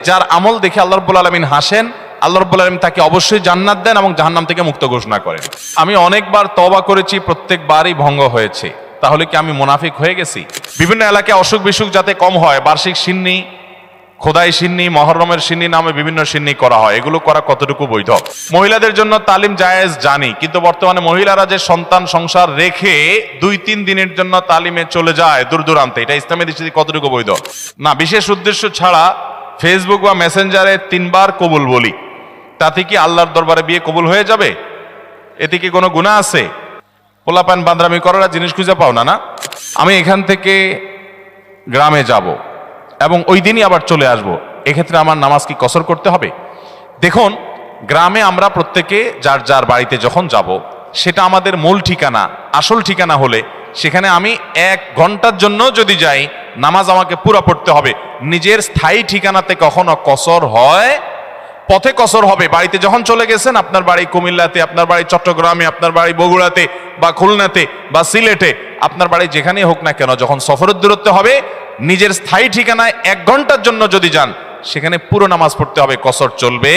যার আমল দেখে আল্লাহ রাব্বুল আলামিন হাসেন, আল্লাহ রাব্বুল আলামিন তাকে অবশ্যই জান্নাত দেন এবং জাহান্নাম থেকে মুক্ত ঘোষণা করেন। আমি অনেকবার তওবা করেছি, প্রত্যেকবারই ভঙ্গ হয়েছে। তাহলে কি আমি মুনাফিক হয়ে গেছি? বিভিন্ন এলাকায় অসুখ বিসুখ যাতে কম হয়, বার্ষিক সিন্নি, খোদাই সিন্নি, মহররমের সিন্নি নামে বিভিন্ন সিন্নি করা হয়। এগুলো করা কতটুকু বৈধ? মহিলাদের জন্য তালিম জায়েজ জানি, কিন্তু বর্তমানে মহিলারা যে সন্তান সংসার রেখে 2-3 দিনের জন্য তালিমে চলে যায় দূর দূরান্তে, এটা ইসলামের দৃষ্টিতে কতটুকু বৈধ? না, বিশেষ উদ্দেশ্য ছাড়া ফেসবুক বা মেসেঞ্জারে 3 বার কবুল বলি, তাতে কি আল্লাহর দরবারে বিয়ে কবুল হয়ে যাবে? এতে কি কোনো গুনাহ আছে? পোলাপান বান্দরামি করার জিনিস খুঁজে পাও না? না, আমি এখান থেকে গ্রামে যাব এবং ওই দিনই আবার চলে আসব, এক্ষেত্রে আমার নামাজ কি কসর করতে হবে? দেখুন, গ্রামে আমরা প্রত্যেকে যার যার বাড়িতে যখন যাব, সেটা আমাদের মূল ঠিকানা, আসল ঠিকানা হলে সেখানে আমি 1 ঘন্টার জন্য যদি যাই, নামাজ আমাকে পুরা পড়তে হবে। নিজের স্থায়ী ঠিকানাতে কখনো কসর হয়? পথে কসর হবে। বাড়িতে যখন চলে গেছেন, আপনার বাড়ি কুমিল্লাতে, আপনার বাড়ি চট্টগ্রামে, আপনার বাড়ি বগুড়াতে বা খুলনাতে বা সিলেটে, আপনার বাড়ি যেখানেই হোক না কেন, যখন সফরের দূরত্ব হবে, নিজের স্থায়ী ঠিকানায় 1 ঘন্টার জন্য যদি যান, সেখানে পুরো নামাজ পড়তে হবে, কসর চলবে।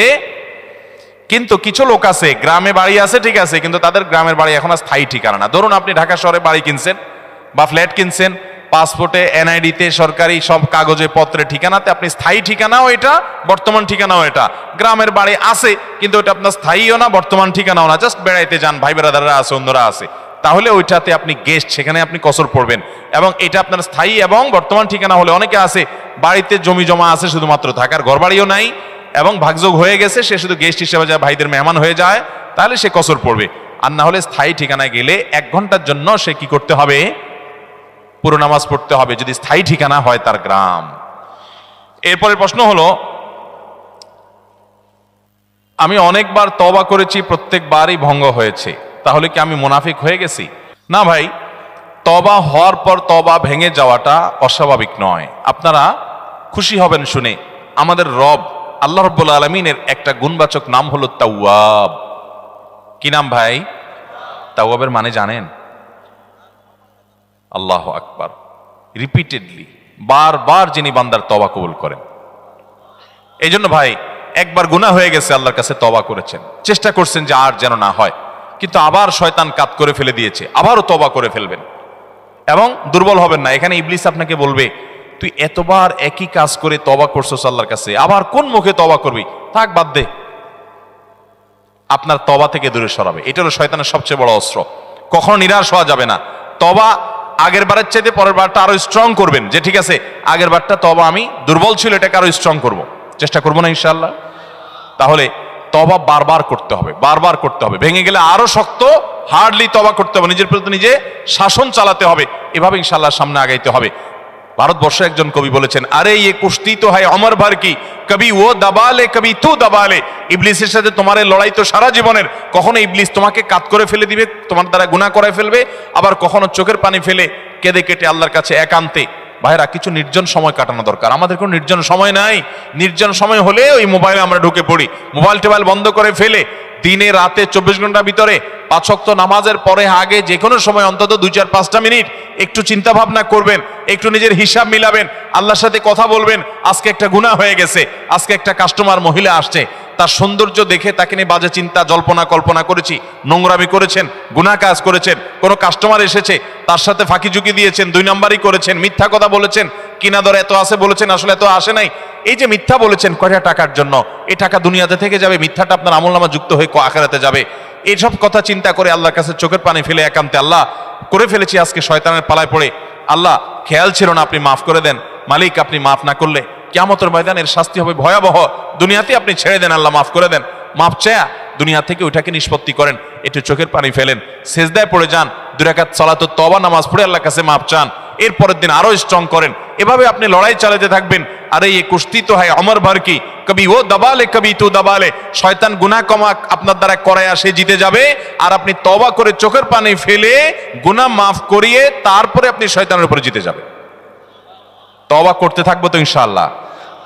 কিন্তু কিছু লোক আছে, গ্রামে বাড়ি আছে ঠিক আছে, কিন্তু তাদের গ্রামের বাড়ি এখন আর স্থায়ী ঠিকানা না। ধরুন আপনি ঢাকা শহরে বাড়ি কিনছেন বা ফ্ল্যাট কিনছেন, পাসপোর্টে, এনআইডিতে, সরকারি সব কাগজে পত্রে ঠিকানাতে আপনি স্থায়ী ঠিকানাও এটা, বর্তমান ঠিকানাও এটা। গ্রামের বাড়ি আছে, কিন্তু ওটা আপনার স্থায়ীও না, বর্তমান ঠিকানাও না, জাস্ট বেড়াইতে যান, ভাই বেড়াদাররা আছে, অন্যরা আছে, তাহলে ওইটাতে আপনি গেস্ট, সেখানে আপনি কসর পড়বেন। এবং এটা আপনার স্থায়ী এবং বর্তমান ঠিকানা হলে, অনেকে আছে বাড়িতে জমি জমা আছে, শুধুমাত্র থাকার ঘর বাড়িও নাই এবং ভাগযোগ হয়ে গেছে, সে শুধু গেস্ট হিসেবে যায়, ভাইদের মেহমান হয়ে যায়, তাহলে সে কসর পড়বে। আর না হলে স্থায়ী ঠিকানায় গেলে 1 ঘন্টার জন্য সে কি করতে হবে? পুরো নামাজ পড়তে হবে, যদি স্থায়ী ঠিকানা হয় তার গ্রাম। এরপরের প্রশ্ন হলো, আমি অনেকবার তওবা করেছি, প্রত্যেকবারই ভঙ্গ হয়েছে, তাহলে কি আমি মুনাফিক হয়ে গেছি? না ভাই, তওবা হওয়ার পর তওবা ভেঙে যাওয়াটা অস্বাভাবিক নয়। আপনারা খুশি হবেন শুনে, আমাদের রব আল্লাহ রাব্বুল আলামিনের একটা গুণবাচক নাম হলো তাওয়াব। কি নাম ভাই? তাওয়াবের মানে জানেন? আল্লাহু আকবার। রিপিটেডলি, বারবার যিনি বান্দার তওবা কবুল করেন। এই জন্য ভাই, একবার গুনাহ হয়ে গেছে, আল্লাহর কাছে তওবা করেছেন, চেষ্টা করছেন যে আর যেন না হয়, কিন্তু আবার শয়তান কাত করে ফেলে দিয়েছে, আবারও তওবা করে ফেলবেন এবং দুর্বল হবেন না। এখানে ইবলিস আপনাকে বলবে, তুই এতবার একই কাজ করে তওবা করছস আল্লাহর কাছে, আবার কোন মুখে তওবা করবি? থাক, বাদ দে। আপনার তওবা থেকে দূরে সরাবে। এটা হলো শয়তানের সবচেয়ে বড় অস্ত্র। কখনো নিরাশ হওয়া যাবে না। তওবা আগের বারের চাইতে পরের বারটা আরো স্ট্রং করবেন, যে ঠিক আছে আগের বারটা তওবা আমি দুর্বল ছিল, এটাকে আরো স্ট্রং করব, চেষ্টা করবো না ইনশাআল্লাহ। তাহলে তওবা বারবার করতে হবে, বারবার করতে হবে। ভেঙে গেলে আরো শক্ত, হার্ডলি তওবা করতে হবে, নিজের প্রতি নিজে শাসন চালাতে হবে। এভাবে ইনশাআল্লাহ সামনে আগাইতে হবে। ভারতবর্ষে একজন কবি বলেছেন, আরে ইয়ে কুস্তি তো হয় অমর ভর কি, কবি ও দাবালে কবি তু দাবালে। ইবলিসের সাথে তোমার এই লড়াই তো সারা জীবনের। কখনো ইবলিস তোমাকে কাত করে ফেলে দিবে, তোমার দ্বারা গুনাহ করায় ফেলবে, আবার কখনো চোখের পানি ফেলে কেঁদে কেটে আল্লাহর কাছে একান্তে। ভাইরা, কিছু নির্জন সময় কাটানো দরকার। আমাদের কোনো নির্জন সময় নাই। নির্জন সময় হলে ওই মোবাইলে আমরা ঢুকে পড়ি, মোবাইল টোবাইল বন্ধ করে ফেলে দিনে রাতে 24 ঘন্টার ভিতরে 5 ওয়াক্ত নামাজের পরে আগে যে কোনো সময় অন্তত 2-4-5টা মিনিট একটু চিন্তা ভাবনা করবেন, একটু নিজের হিসাব মিলাবেন, আল্লাহর সাথে কথা বলবেন। আজকে একটা গুনাহ হয়ে গেছে, আজকে একটা কাস্টমার মহিলা আসছে, তার সৌন্দর্য দেখে তাকে নিয়ে বাজে চিন্তা জল্পনা কল্পনা করেছি, নোংরামি করেছেন, গুনাহ কাজ করেছেন। কোনো কাস্টমার এসেছে, তার সাথে ফাঁকি ঝুঁকি দিয়েছেন, 2 নাম্বারই করেছেন, মিথ্যা কথা বলেছেন, কিনা দর এত আছে বলেছেন, আসলে এত আসে নাই। এই যে মিথ্যা বলেছেন কয়টা টাকার জন্য, এই টাকা দুনিয়াতে থেকে যাবে, মিথ্যাটা আপনার আমলনামা যুক্ত হয়ে আখিরাতে যাবে। এইসব কথা চিন্তা করে আল্লাহর কাছে চোখের পানি ফেলে একান্তে, আল্লাহ করে ফেলেছি আজকে শয়তানের পালায় পড়ে, আল্লাহ খেয়াল ছিল না, আপনি মাফ করে দেন। মালিক, আপনি মাফ না করলে কিয়ামতের ময়দানের শাস্তি হবে ভয়াবহ। দুনিয়াতে আপনি ছেড়ে দেন, আল্লাহ মাফ করে দেন। মাফ চায়া দুনিয়া থেকে ওইটাকে নিষ্পত্তি করেন, একটু চোখের পানি ফেলেন, সেজদায় পড়ে যান, 2 রাকাত সালাতুত তওবা নামাজ পড়ে আল্লাহর কাছে মাফ চান, এরপরের দিন আরো স্ট্রং করেন। এভাবে আপনি লড়াই চালাতে থাকবেন। আরে এই কুস্তি তো হয় অমর ভর কি, কবি ও দাবালে কবি তু দাবালে। শয়তান গুনাহ কমা আপনার দ্বারা করায় সে জিতে যাবে, আর আপনি তওবা করে চোখের পানি ফেলে গুনাহ মাফ করিয়ে তারপরে আপনি শয়তানের উপরে জিতে যাবেন। তওবা করতে থাকবো তো ইনশাআল্লাহ।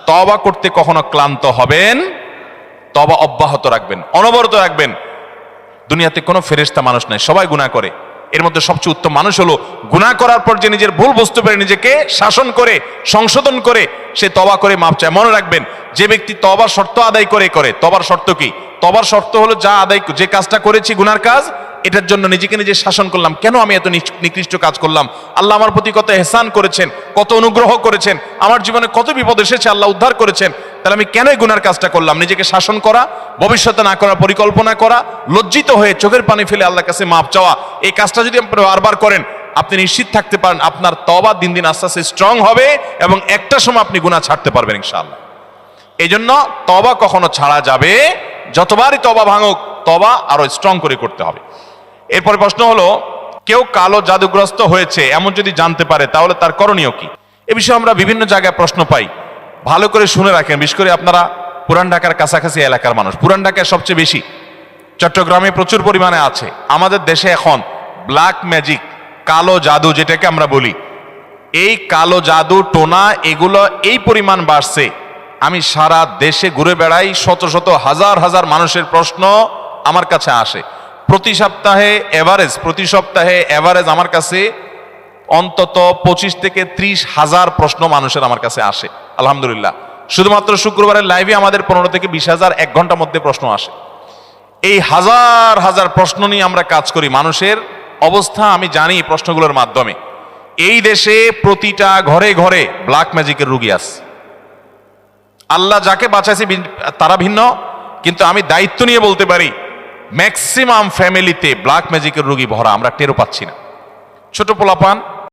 তওবা করতে কখনো ক্লান্ত হবেন, তওবা অব্যাহত রাখবেন, অনবরত রাখবেন। দুনিয়াতে কোনো ফেরেশতা মানুষ নাই, সবাই গুনাহ করে। এর মধ্যে সবচেয়ে উত্তম মানুষ হলো গুনাহ করার পর যে নিজের ভুল বুঝতে পারে নিজেকে শাসন করে সংশোধন করে সে তওবা করে মাপ চায়। মনে রাখবেন, যে ব্যক্তি তওবার শর্ত আদায় করে তওবার শর্ত কি? তওবার শর্ত হলো যে কাজটা করেছি গুনার কাজ, এটার জন্য নিজেকে নিজে শাসন করলাম, কেন আমি এত নিকৃষ্ট কাজ করলাম, আল্লাহ আমার প্রতি কত ইহসান করেছেন, কত অনুগ্রহ করেছেন, আমার জীবনে কত বিপদ এসেছে আল্লাহ উদ্ধার করেছেন, তাহলে আমি কেন এই গুনার কাজটা করলাম? নিজেকে শাসন করা, ভবিষ্যতে না করার পরিকল্পনা করা, লজ্জিত হয়ে চোখের পানি ফেলে আল্লাহর কাছে মাপ চাওয়া, এই কাজটা যদি আপনি বারবার করেন, আপনি নিশ্চিত থাকতে পারেন আপনার তওবা দিন দিন আস্তে আস্তে স্ট্রং হবে এবং একটা সময় আপনি গুনাহ ছাড়তে পারবেন ইনশাআল্লাহ। এই জন্য তওবা কখনো ছাড়া যাবে, যতবারই তওবা ভাঙুক তওবা আরো স্ট্রং করে করতে হবে। এরপরে প্রশ্ন হলো, কেউ কালো জাদুগ্রস্ত হয়েছে এমন যদি জানতে পারে তাহলে তার করণীয় কি? এ বিষয়ে আমরা বিভিন্ন জায়গায় প্রশ্ন পাই, ভালো করে শুনে রাখেন। বিশেষ করে আপনারা পুরান ঢাকার কাছাকাছি এলাকার মানুষ, পুরান ঢাকায় সবচেয়ে বেশি, চট্টগ্রামে প্রচুর পরিমাণে আছে। আমাদের দেশে এখন ব্ল্যাক ম্যাজিক, কালো জাদু যেটাকে আমরা বলি, এই কালো জাদু টোনা এগুলো এই পরিমাণ বাড়ছে, আমি সারা দেশে ঘুরে বেড়াই, শত শত হাজার হাজার মানুষের প্রশ্ন আমার কাছে আসে। প্রতি সপ্তাহে এভারেজ আমার কাছে অন্তত 25 থেকে 30 হাজার প্রশ্ন মানুষের আমার কাছে আসে আলহামদুলিল্লাহ। শুধুমাত্র শুক্রবারের লাইভে আমাদের 15 থেকে 20 হাজার এক ঘন্টার মধ্যে প্রশ্ন আসে। এই হাজার হাজার প্রশ্ন নিয়ে আমরা কাজ করি। মানুষের অবস্থা আমি জানি প্রশ্নগুলোর মাধ্যমে। এই দেশে প্রতিটা ঘরে ঘরে ব্ল্যাক ম্যাজিকের রোগী আছে। আল্লাহ যাকে বাঁচাইছে তারা ভিন্ন, কিন্তু আমি দায়িত্ব নিয়ে বলতে পারি ম্যাক্সিমাম ফ্যামিলিতে ব্ল্যাক ম্যাজিকের রোগী ভরা, আমরা টেরও পাচ্ছি না। ছোট পোলাপান